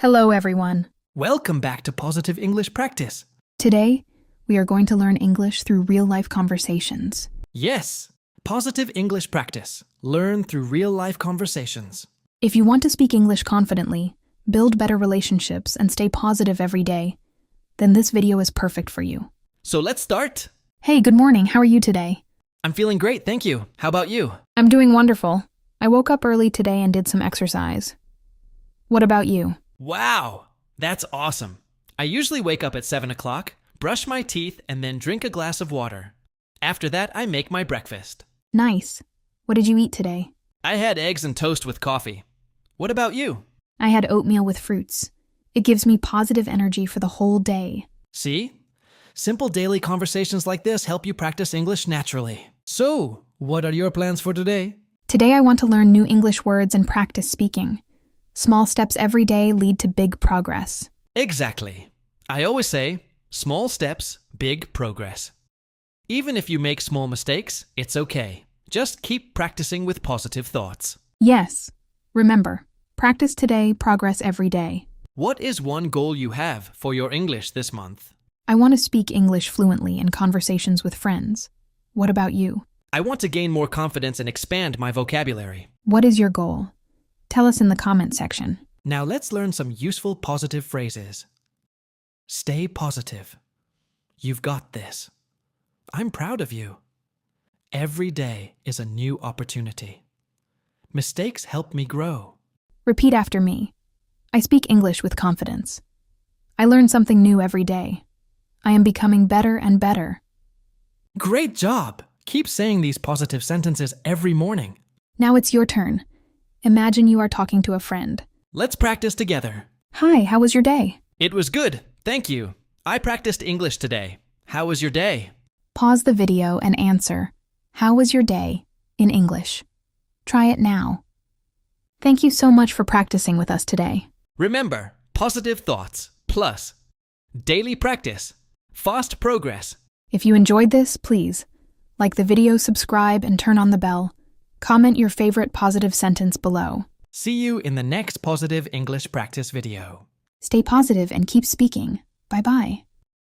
Hello, everyone. Welcome back to Positive English Practice. Today, we are going to learn English through real-life conversations. Yes, Positive English Practice. Learn through real-life conversations. If you want to speak English confidently, build better relationships, and stay positive every day, then this video is perfect for you. So let's start. Hey, good morning. How are you today? I'm feeling great, thank you. How about you? I'm doing wonderful. I woke up early today and did some exercise. What about you? Wow, that's awesome. I usually wake up at 7 o'clock, brush my teeth, and then drink a glass of water. After that, I make my breakfast. Nice. What did you eat today? I had eggs and toast with coffee. What about you? I had oatmeal with fruits. It gives me positive energy for the whole day. See? Simple daily conversations like this help you practice English naturally. So, what are your plans for today? Today I want to learn new English words and practice speaking. Small steps every day lead to big progress. Exactly. I always say, small steps, big progress. Even if you make small mistakes, it's okay. Just keep practicing with positive thoughts. Yes. Remember, practice today, progress every day. What is one goal you have for your English this month? I want to speak English fluently in conversations with friends. What about you? I want to gain more confidence and expand my vocabulary. What is your goal? Tell us in the comment section. Now let's learn some useful positive phrases. Stay positive. You've got this. I'm proud of you. Every day is a new opportunity. Mistakes help me grow. Repeat after me. I speak English with confidence. I learn something new every day. I am becoming better and better. Great job! Keep saying these positive sentences every morning. Now it's your turn. Imagine you are talking to a friend. Let's practice together. Hi, how was your day? It was good, thank you. I practiced English today. How was your day? Pause the video and answer, "How was your day?" in English. Try it now. Thank you so much for practicing with us today. Remember, positive thoughts plus daily practice, fast progress. If you enjoyed this, please like the video, subscribe, and turn on the bell. Comment your favorite positive sentence below. See you in the next Positive English Practice video. Stay positive and keep speaking. Bye-bye.